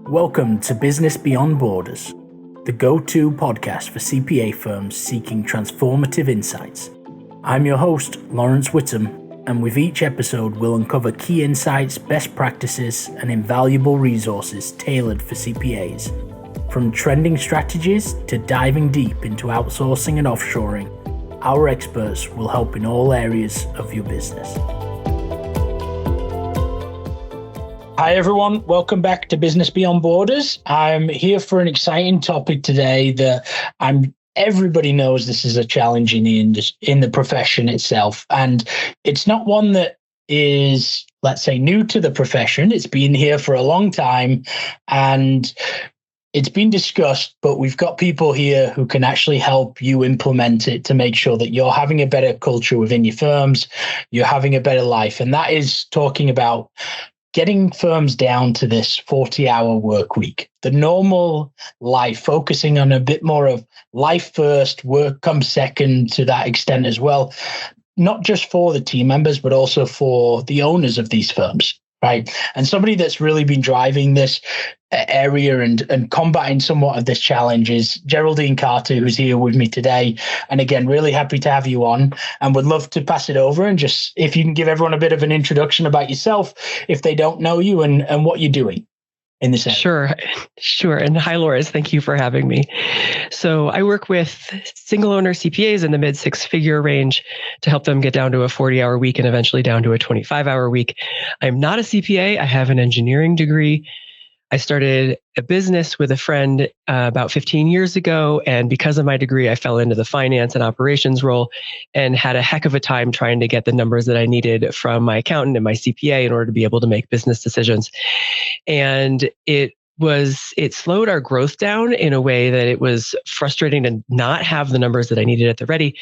Welcome to Business Beyond Borders, the go-to podcast for CPA firms seeking transformative insights. I'm your host, Laurence Whittam, and with each episode we'll uncover key insights, best practices, and invaluable resources tailored for CPAs. From trending strategies to diving deep into outsourcing and offshoring, our experts will help in all areas of your business. Hi everyone, welcome back to Business Beyond Borders. I'm here for an exciting topic today that everybody knows this is a challenge in the profession itself. And it's not one that is, let's say, new to the profession. It's been here for a long time and it's been discussed, but we've got people here who can actually help you implement it to make sure that you're having a better culture within your firms, you're having a better life. And that is talking about getting firms down to this 40-hour work week, the normal life, focusing on a bit more of life first, work comes second to that extent as well, not just for the team members, but also for the owners of these firms, right? And somebody that's really been driving this area and combating somewhat of this challenge is Geraldine Carter, who's here with me today. And again, really happy to have you on and would love to pass it over and just, if you can give everyone a bit of an introduction about yourself, if they don't know you and what you're doing in this area. Sure. And hi, Laurence. Thank you for having me. So I work with single owner CPAs in the mid 6-figure range to help them get down to a 40-hour week and eventually down to a 25-hour week. I'm not a CPA. I have an engineering degree. I started a business with a friend about 15 years ago. And because of my degree, I fell into the finance and operations role and had a heck of a time trying to get the numbers that I needed from my accountant and my CPA in order to be able to make business decisions. And it slowed our growth down in a way that it was frustrating to not have the numbers that I needed at the ready.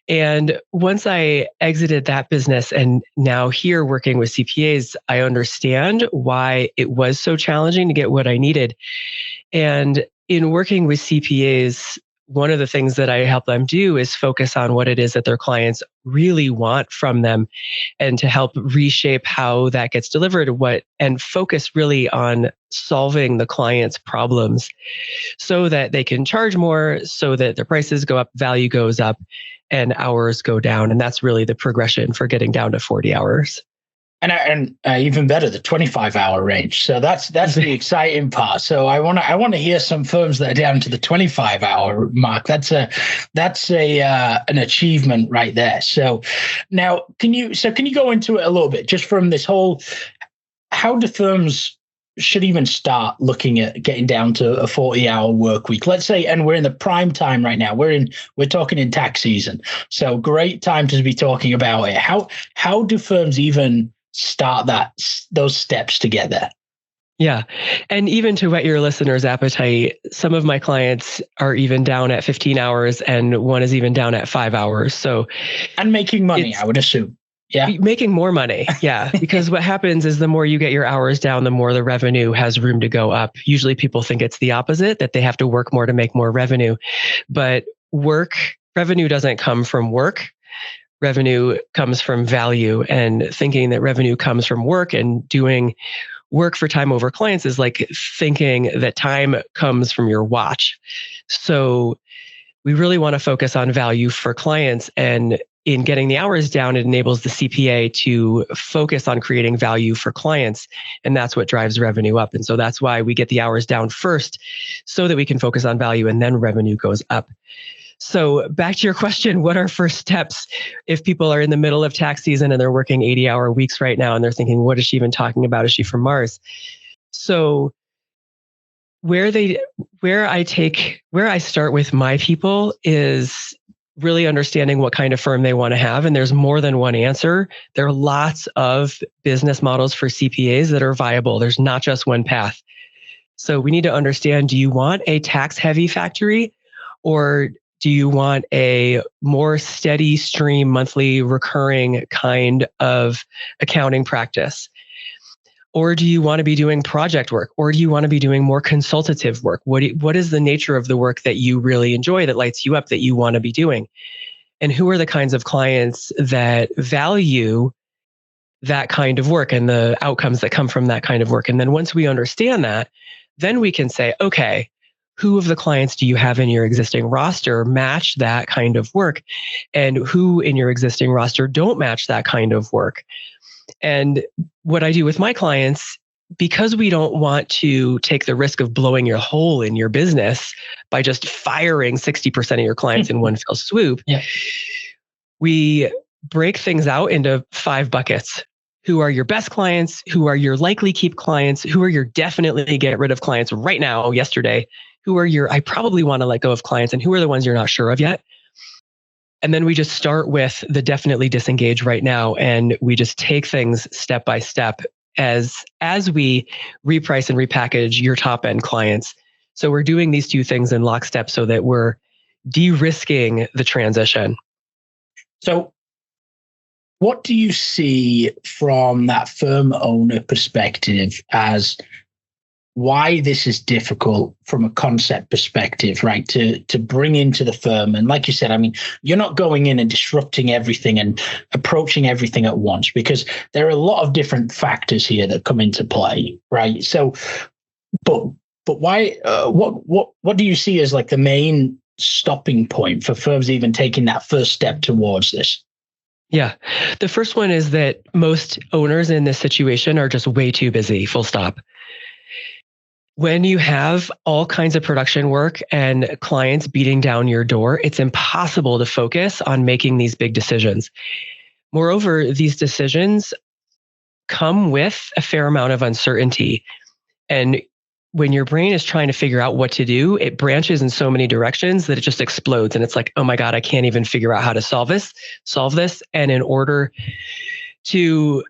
And once I exited that business and now here working with CPAs, I understand why it was so challenging to get what I needed. And in working with CPAs, one of the things that I help them do is focus on what it is that their clients really want from them and to help reshape how that gets delivered, and focus really on solving the client's problems so that they can charge more, so that their prices go up, value goes up, and hours go down. And that's really the progression for getting down to 40 hours. And even better, the 25-hour range. So that's the exciting part. So I want to hear some firms that are down to the 25-hour mark. That's an achievement right there. So now, can you go into it a little bit, just from this whole, how do firms should even start looking at getting down to a 40-hour work week? Let's say, and we're in the prime time right now. We're talking in tax season. So great time to be talking about it. How do firms even start those steps together? Yeah. And even to whet your listeners' appetite, some of my clients are even down at 15 hours and one is even down at 5 hours. So, and making money, I would assume. Yeah. Making more money. Yeah. Because what happens is the more you get your hours down, the more the revenue has room to go up. Usually people think it's the opposite, that they have to work more to make more revenue. But revenue doesn't come from work. Revenue comes from value, and thinking that revenue comes from work and doing work for time over clients is like thinking that time comes from your watch. So we really want to focus on value for clients, and in getting the hours down, it enables the CPA to focus on creating value for clients. And that's what drives revenue up. And so that's why we get the hours down first so that we can focus on value and then revenue goes up. So back to your question, what are first steps if people are in the middle of tax season and they're working 80-hour weeks right now and they're thinking, what is she even talking about? Is she from Mars? So where I start with my people is really understanding what kind of firm they want to have. And there's more than one answer. There are lots of business models for CPAs that are viable. There's not just one path. So we need to understand, do you want a tax-heavy factory, or do you want a more steady stream, monthly recurring kind of accounting practice? Or do you want to be doing project work? Or do you want to be doing more consultative work? What is the nature of the work that you really enjoy, that lights you up, that you want to be doing? And who are the kinds of clients that value that kind of work and the outcomes that come from that kind of work? And then once we understand that, then we can say, okay, who of the clients do you have in your existing roster match that kind of work? And who in your existing roster don't match that kind of work? And what I do with my clients, because we don't want to take the risk of blowing your hole in your business by just firing 60% of your clients in one fell swoop, we break things out into 5 buckets. Who are your best clients? Who are your likely keep clients? Who are your definitely get rid of clients right now, yesterday? Who are your I probably want to let go of clients? And who are the ones you're not sure of yet? And then we just start with the definitely disengage right now. And we just take things step by step as we reprice and repackage your top end clients. So we're doing these 2 things in lockstep so that we're de-risking the transition. So what do you see from that firm owner perspective as why this is difficult from a concept perspective, right? To bring into the firm. And like you said, I mean, you're not going in and disrupting everything and approaching everything at once, because there are a lot of different factors here that come into play, right? So, but why, what do you see as like the main stopping point for firms even taking that first step towards this? Yeah. The first one is that most owners in this situation are just way too busy, full stop. When you have all kinds of production work and clients beating down your door, it's impossible to focus on making these big decisions. Moreover, these decisions come with a fair amount of uncertainty. And when your brain is trying to figure out what to do, it branches in so many directions that it just explodes. And it's like, oh my God, I can't even figure out how to solve this. And in order to,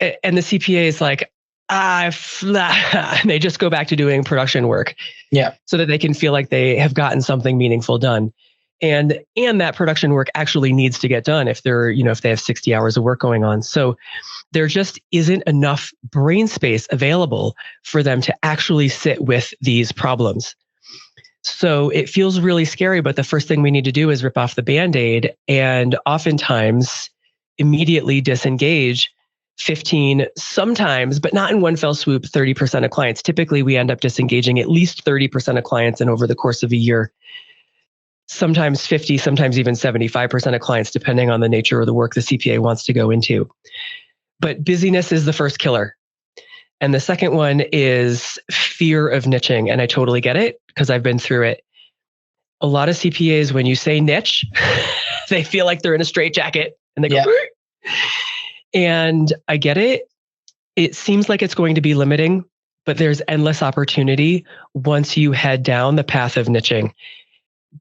and the CPA is like, and they just go back to doing production work. Yeah. So that they can feel like they have gotten something meaningful done. And that production work actually needs to get done if if they have 60 hours of work going on. So there just isn't enough brain space available for them to actually sit with these problems. So it feels really scary, but the first thing we need to do is rip off the Band-Aid and oftentimes immediately disengage 15, sometimes, but not in one fell swoop, 30% of clients. Typically, we end up disengaging at least 30% of clients and over the course of a year. Sometimes 50, sometimes even 75% of clients, depending on the nature of the work the CPA wants to go into. But busyness is the first killer. And the second one is fear of niching. And I totally get it because I've been through it. A lot of CPAs, when you say niche, they feel like they're in a straitjacket and they go, and I get it. It seems like it's going to be limiting, but there's endless opportunity once you head down the path of niching.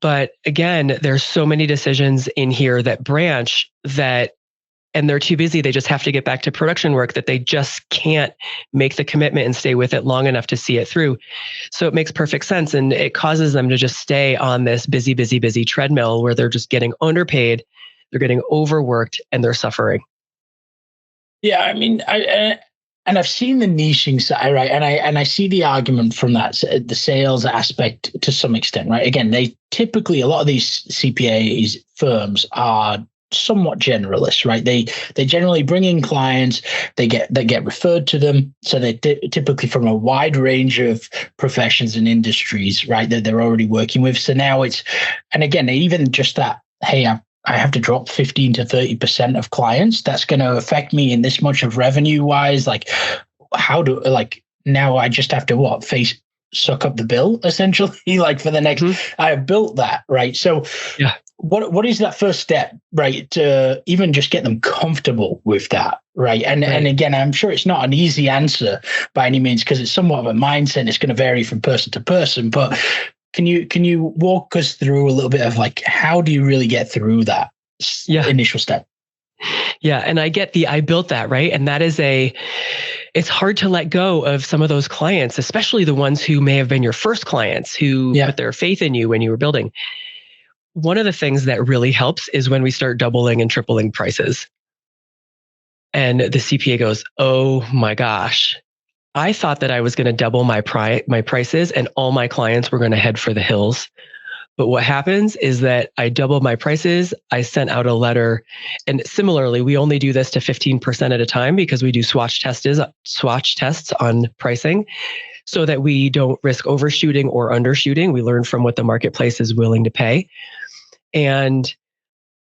But again, there's so many decisions in here that branch and they're too busy. They just have to get back to production work that they just can't make the commitment and stay with it long enough to see it through. So it makes perfect sense. And it causes them to just stay on this busy, busy, busy treadmill where they're just getting underpaid, they're getting overworked, and they're suffering. Yeah, I mean, I've seen the niching side, right? And I see the argument from that, the sales aspect to some extent, right? Again, they typically, a lot of these CPAs firms are somewhat generalists, right? They generally bring in clients, they get referred to them, so they typically from a wide range of professions and industries, right? That they're already working with. So now and again, even just that, hey, I have to drop 15 to 30% of clients. That's going to affect me in this much of revenue wise. Like, now I just have to suck up the bill essentially, like for the next, I have built that, right? So yeah. What is that first step, right? To even just get them comfortable with that, right? And again, I'm sure it's not an easy answer by any means, because it's somewhat of a mindset. It's going to vary from person to person, but can you walk us through a little bit of like, how do you really get through that initial step? Yeah. And I built that, right? And that is it's hard to let go of some of those clients, especially the ones who may have been your first clients who put their faith in you when you were building. One of the things that really helps is when we start doubling and tripling prices. And the CPA goes, oh my gosh, I thought that I was going to double my prices and all my clients were going to head for the hills. But what happens is that I doubled my prices. I sent out a letter. And similarly, we only do this to 15% at a time because we do swatch tests on pricing so that we don't risk overshooting or undershooting. We learn from what the marketplace is willing to pay. And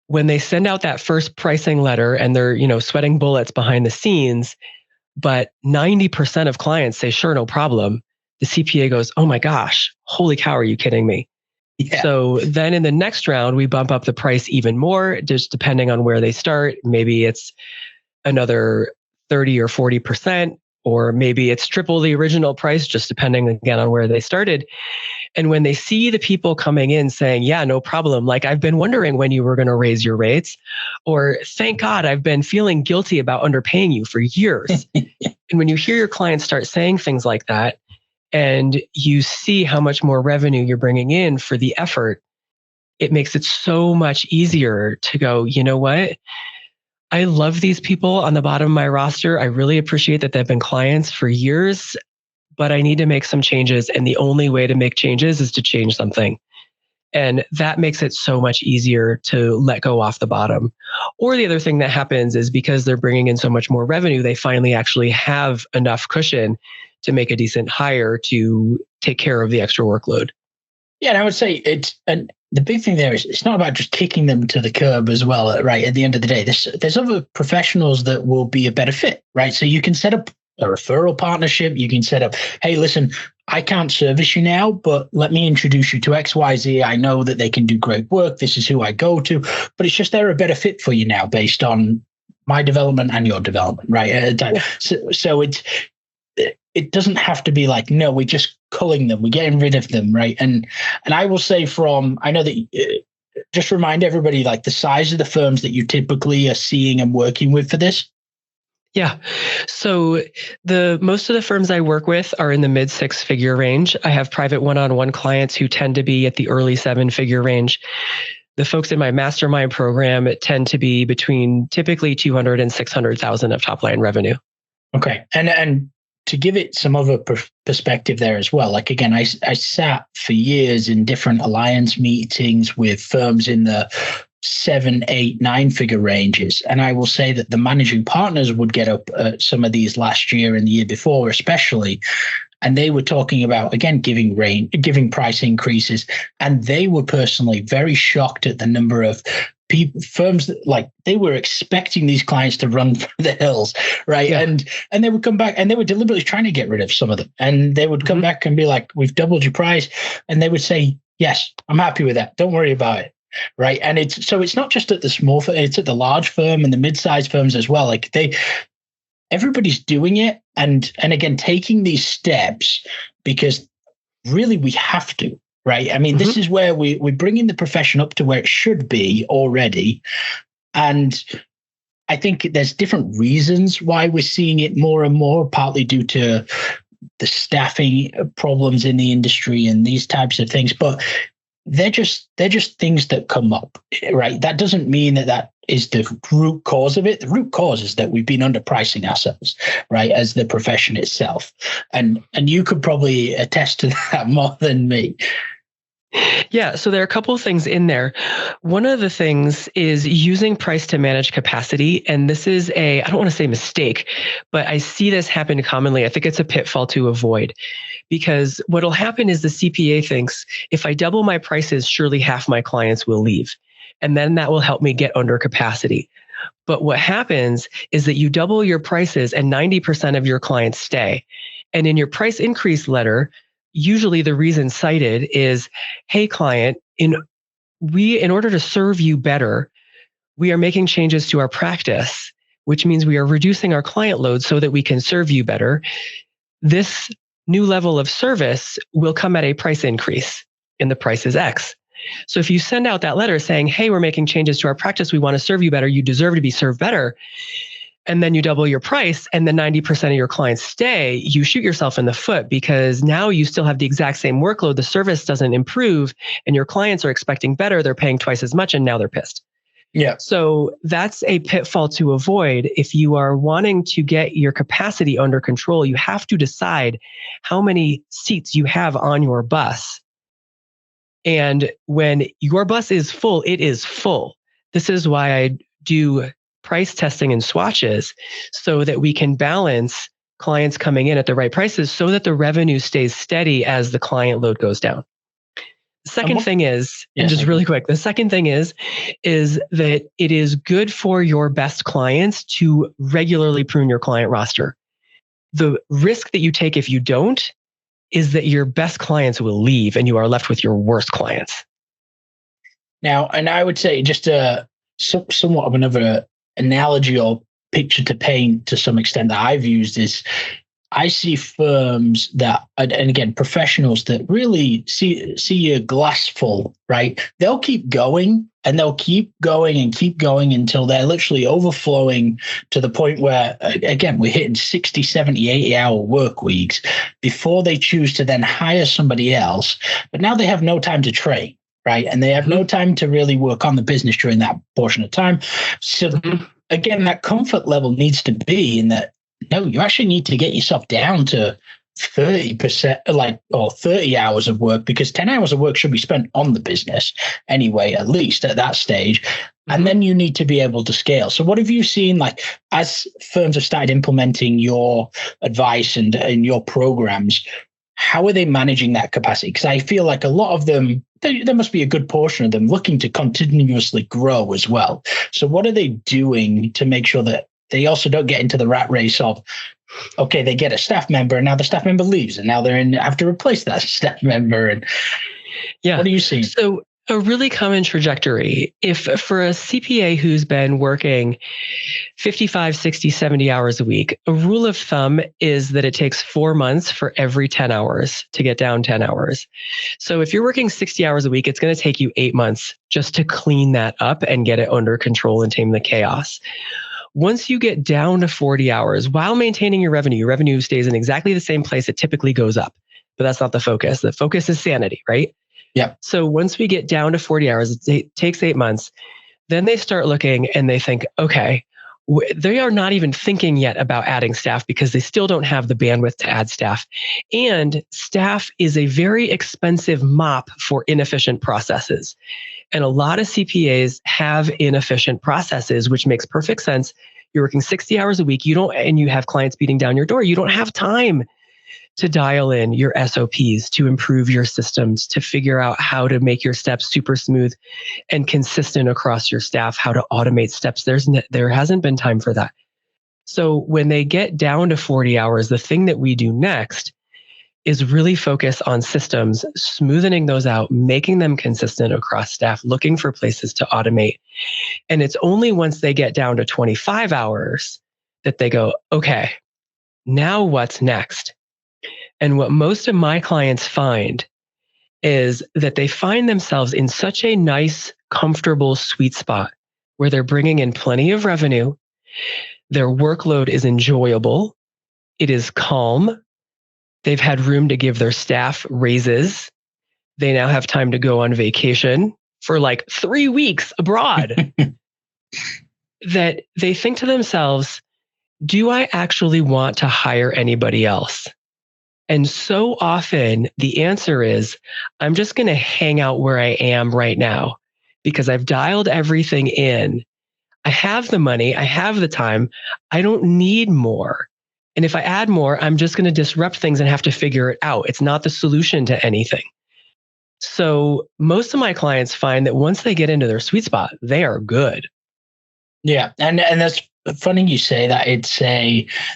when they send out that first pricing letter and they're, sweating bullets behind the scenes, but 90% of clients say, sure, no problem. The CPA goes, oh my gosh, holy cow, are you kidding me? Yeah. So then in the next round, we bump up the price even more, just depending on where they start. Maybe it's another 30 or 40%, or maybe it's triple the original price, just depending again on where they started. And when they see the people coming in saying, yeah, no problem, like I've been wondering when you were going to raise your rates, or thank God I've been feeling guilty about underpaying you for years. And when you hear your clients start saying things like that, and you see how much more revenue you're bringing in for the effort, it makes it so much easier to go, you know what? I love these people on the bottom of my roster. I really appreciate that they've been clients for years, but I need to make some changes. And the only way to make changes is to change something. And that makes it so much easier to let go off the bottom. Or the other thing that happens is because they're bringing in so much more revenue, they finally actually have enough cushion to make a decent hire to take care of the extra workload. Yeah, and I would say and the big thing there is it's not about just kicking them to the curb as well, right? At the end of the day, there's other professionals that will be a better fit, right? So you can set up a referral partnership. You can set up, hey, listen, I can't service you now, but let me introduce you to XYZ. I know that they can do great work. This is who I go to, but it's just they're a better fit for you now based on my development and your development, right? So it doesn't have to be like, no, we're just culling them. We're getting rid of them, right? And I will say I know that just remind everybody like the size of the firms that you typically are seeing and working with for this. Yeah. So most of the firms I work with are in the mid 6-figure range. I have private one-on-one clients who tend to be at the early 7-figure range. The folks in my mastermind program tend to be between typically 200 and 600,000 of top line revenue. Okay. And to give it some other perspective there as well, like again, I sat for years in different alliance meetings with firms in the 7, 8, 9-figure ranges. And I will say that the managing partners would get up some of these last year and the year before, especially. And they were talking about, again, giving price increases. And they were personally very shocked at the number of firms that like they were expecting these clients to run for the hills, right? Yeah. And they would come back and they were deliberately trying to get rid of some of them. And they would come back and be like, we've doubled your price. And they would say, yes, I'm happy with that. Don't worry about it. Right. And it's not just at the small firm, it's at the large firm and the mid-sized firms as well. Like everybody's doing it. And again, taking these steps because really we have to. Right. I mean, this is where we're bringing the profession up to where it should be already. And I think there's different reasons why we're seeing it more and more, partly due to the staffing problems in the industry and these types of things. But they're just things that come up. Right. That doesn't mean that is the root cause of it. The root cause is that we've been underpricing ourselves, right, as the profession itself. And you could probably attest to that more than me. Yeah, so there are a couple of things in there. One of the things is using price to manage capacity. And this is I don't want to say mistake, but I see this happen commonly. I think it's a pitfall to avoid because what'll happen is the CPA thinks if I double my prices, surely half my clients will leave. And then that will help me get under capacity. But what happens is that you double your prices and 90% of your clients stay. And in your price increase letter, usually the reason cited is, hey, client, in order to serve you better, we are making changes to our practice, which means we are reducing our client load so that we can serve you better. This new level of service will come at a price increase, and the price is X. So if you send out that letter saying, hey, we're making changes to our practice, we want to serve you better, you deserve to be served better, and then you double your price and then 90% of your clients stay, you shoot yourself in the foot because now you still have the exact same workload. The service doesn't improve and your clients are expecting better. They're paying twice as much and now they're pissed. Yeah. So that's a pitfall to avoid. If you are wanting to get your capacity under control, you have to decide how many seats you have on your bus And when your bus is full, it is full. This is why I do price testing and swatches so that we can balance clients coming in at the right prices so that the revenue stays steady as the client load goes down. The second thing is, and just really quick, the second thing is that it is good for your best clients to regularly prune your client roster. The risk that you take if you don't is that your best clients will leave and you are left with your worst clients. Now, and I would say just somewhat of another analogy or picture to paint to some extent that I've used is I see firms that, and again, professionals that really see a glass full, right? They'll keep going and they'll keep going and keep going until they're literally overflowing to the point where, again, we're hitting 60, 70, 80-hour work weeks before they choose to then hire somebody else. But now they have no time to train, right? And they have no time to really work on the business during that portion of time. So again, that comfort level needs to be in that, no, you actually need to get yourself down to 30%, or 30 hours of work, because 10 hours of work should be spent on the business anyway, at least at that stage. And then you need to be able to scale. So what have you seen, like, as firms have started implementing your advice and your programs, how are they managing that capacity? Because I feel like a lot of them, there must be a good portion of them looking to continuously grow as well. So what are they doing to make sure that they also don't get into the rat race of, okay, they get a staff member and now the staff member leaves and now have to replace that staff member? And what are you seeing? So a really common trajectory, if for a CPA who's been working 55, 60, 70 hours a week, a rule of thumb is that it takes 4 months for every 10 hours to get down 10 hours. So if you're working 60 hours a week, it's going to take you 8 months just to clean that up and get it under control and tame the chaos. Once you get down to 40 hours while maintaining your revenue stays in exactly the same place. It typically goes up, but that's not the focus. The focus is sanity, right? Yeah. So once we get down to 40 hours, it takes 8 months. Then they start looking and they think, okay, they are not even thinking yet about adding staff because they still don't have the bandwidth to add staff. And staff is a very expensive mop for inefficient processes. And a lot of CPAs have inefficient processes, which makes perfect sense. You're working 60 hours a week, and you have clients beating down your door. You don't have time to dial in your SOPs, to improve your systems, to figure out how to make your steps super smooth and consistent across your staff, how to automate steps. There hasn't been time for that. So when they get down to 40 hours, the thing that we do next is really focus on systems, smoothing those out, making them consistent across staff, looking for places to automate. And it's only once they get down to 25 hours that they go, okay, now what's next? And what most of my clients find is that they find themselves in such a nice, comfortable sweet spot where they're bringing in plenty of revenue. Their workload is enjoyable. It is calm. They've had room to give their staff raises. They now have time to go on vacation for like 3 weeks abroad. That they think to themselves, do I actually want to hire anybody else? And so often the answer is, I'm just going to hang out where I am right now because I've dialed everything in. I have the money. I have the time. I don't need more. And if I add more, I'm just going to disrupt things and have to figure it out. It's not the solution to anything. So most of my clients find that once they get into their sweet spot, they are good. Yeah. And that's funny you say that.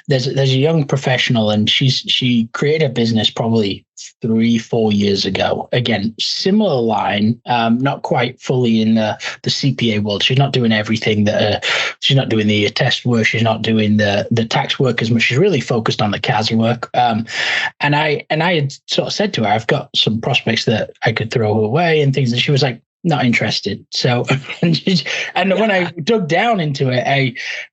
There's a young professional and she created a business probably 3-4 years ago. Again, similar line, not quite fully in the CPA world. She's not doing everything she's not doing the test work. She's not doing the tax work as much. She's really focused on the CAS work. And I had sort of said to her, I've got some prospects that I could throw away and things. And she was like, not interested. So, and when I dug down into it,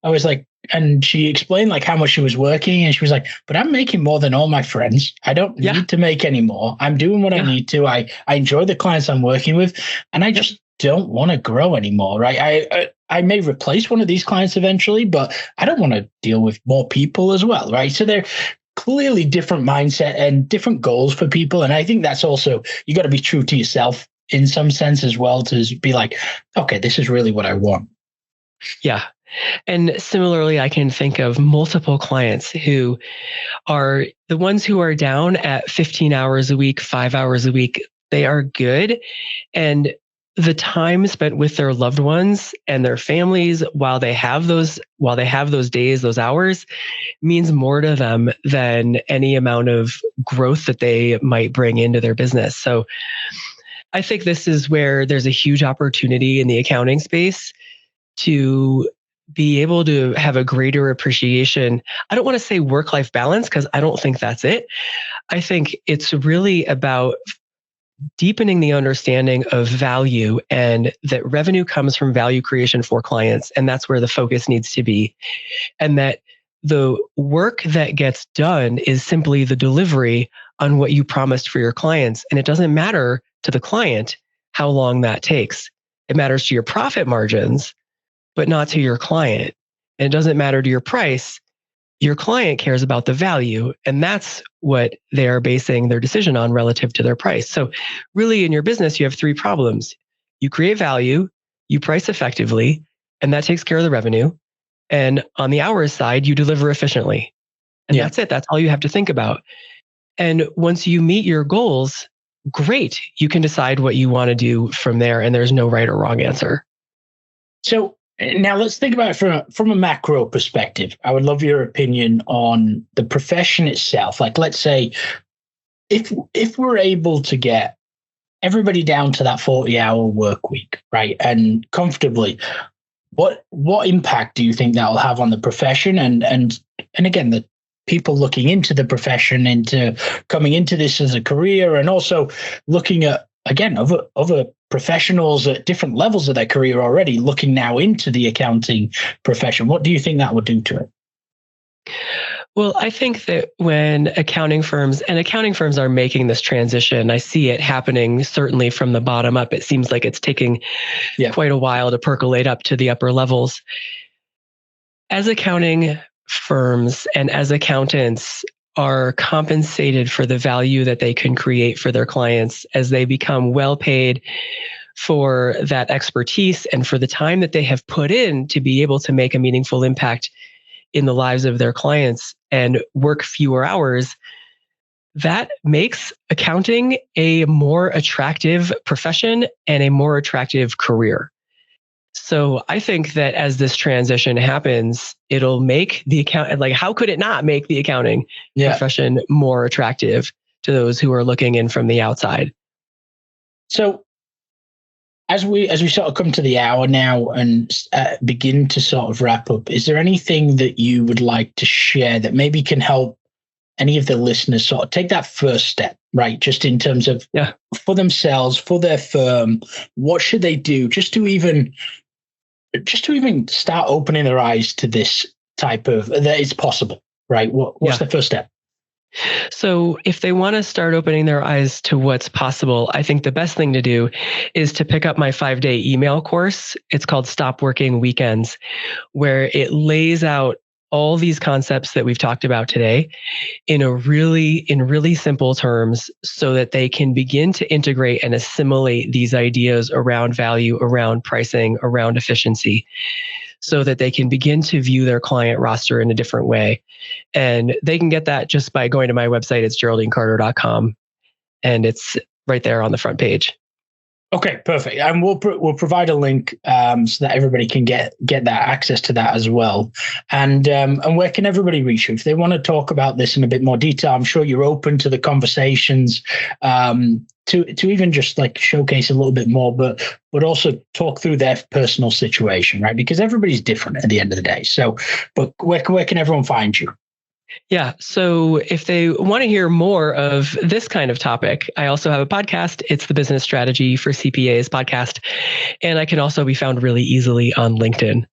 I was like, and she explained like how much she was working, and she was like, but I'm making more than all my friends. I don't need to make any more. I'm doing what I need to. I enjoy the clients I'm working with, and I just don't want to grow anymore. Right. I may replace one of these clients eventually, but I don't want to deal with more people as well. Right. So they're clearly different mindset and different goals for people. And I think that's also, you got to be true to yourself in some sense as well, to be like, okay, this is really what I want. Yeah. And similarly, I can think of multiple clients who are the ones who are down at 15 hours a week, 5 hours a week. They are good. And the time spent with their loved ones and their families while they have those days, those hours, means more to them than any amount of growth that they might bring into their business. So I think this is where there's a huge opportunity in the accounting space to be able to have a greater appreciation. I don't want to say work-life balance, because I don't think that's it. I think it's really about deepening the understanding of value, and that revenue comes from value creation for clients. And that's where the focus needs to be. And that the work that gets done is simply the delivery on what you promised for your clients. And it doesn't matter to the client how long that takes. It matters to your profit margins, but not to your client. And it doesn't matter to your price. Your client cares about the value, and that's what they are basing their decision on relative to their price. So really, in your business, you have three problems. You create value, you price effectively, and that takes care of the revenue. And on the hours side, you deliver efficiently. And that's it. That's all you have to think about. And once you meet your goals, great. You can decide what you want to do from there, and there's no right or wrong answer. So now let's think about it from a macro perspective. I would love your opinion on the profession itself. Like, let's say if we're able to get everybody down to that 40-hour work week, right, and comfortably, what impact do you think that will have on the profession? And again, the people looking into the profession, into coming into this as a career, and also looking at, again, other professionals at different levels of their career already looking now into the accounting profession. What do you think that would do to it? Well, I think that when accounting firms are making this transition, I see it happening certainly from the bottom up. It seems like it's taking quite a while to percolate up to the upper levels. As accounting firms and as accountants are compensated for the value that they can create for their clients, as they become well paid for that expertise and for the time that they have put in to be able to make a meaningful impact in the lives of their clients and work fewer hours, that makes accounting a more attractive profession and a more attractive career. So I think that as this transition happens, it'll make the how could it not make the accounting profession more attractive to those who are looking in from the outside? So as we sort of come to the hour now and begin to sort of wrap up, is there anything that you would like to share that maybe can help any of the listeners sort of take that first step, right? Just in terms of for themselves, for their firm, what should they do just to even start opening their eyes to this type of, that it's possible, right? What's the first step? So if they want to start opening their eyes to what's possible, I think the best thing to do is to pick up my 5-day email course. It's called Stop Working Weekends, where it lays out all these concepts that we've talked about today in really simple terms, so that they can begin to integrate and assimilate these ideas around value, around pricing, around efficiency, so that they can begin to view their client roster in a different way. And they can get that just by going to my website. It's geraldinecarter.com, and it's right there on the front page. Okay, perfect. And we'll provide a link so that everybody can get that access to that as well. And where can everybody reach you if they want to talk about this in a bit more detail? I'm sure you're open to the conversations to even just like showcase a little bit more, but also talk through their personal situation, right? Because everybody's different at the end of the day. So, but where can everyone find you? Yeah. So if they want to hear more of this kind of topic, I also have a podcast. It's the Business Strategy for CPAs podcast. And I can also be found really easily on LinkedIn.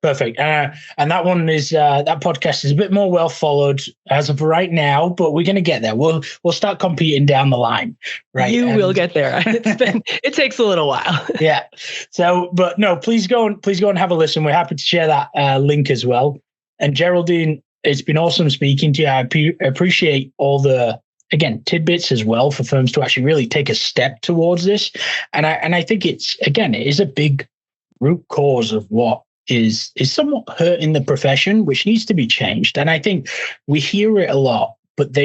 Perfect. And that one is, that podcast is a bit more well followed as of right now, but we're going to get there. We'll start competing down the line, right? You will get there. It takes a little while. Yeah. So, but no, please go and have a listen. We're happy to share that link as well. And Geraldine, it's been awesome speaking to you. I appreciate all the again, tidbits as well for firms to actually really take a step towards this. And I think it is a big root cause of what is somewhat hurting the profession, which needs to be changed. And I think we hear it a lot, but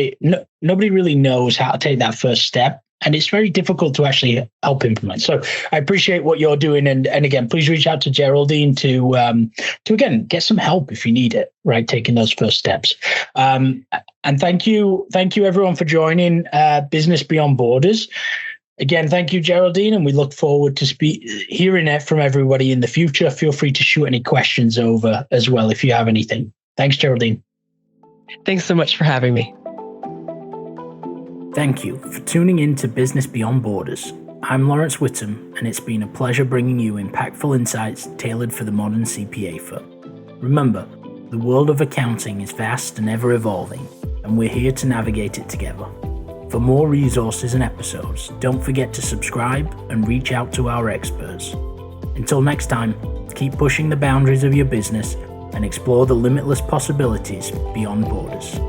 nobody really knows how to take that first step. And it's very difficult to actually help implement. So I appreciate what you're doing. And again, please reach out to Geraldine to again, get some help if you need it, right? Taking those first steps. And thank you everyone for joining Business Beyond Borders. Again, thank you, Geraldine, and we look forward to hearing it from everybody in the future. Feel free to shoot any questions over as well if you have anything. Thanks, Geraldine. Thanks so much for having me. Thank you for tuning in to Business Beyond Borders. I'm Laurence Whittam, and it's been a pleasure bringing you impactful insights tailored for the modern CPA firm. Remember, the world of accounting is vast and ever evolving, and we're here to navigate it together. For more resources and episodes, don't forget to subscribe and reach out to our experts. Until next time, keep pushing the boundaries of your business and explore the limitless possibilities beyond borders.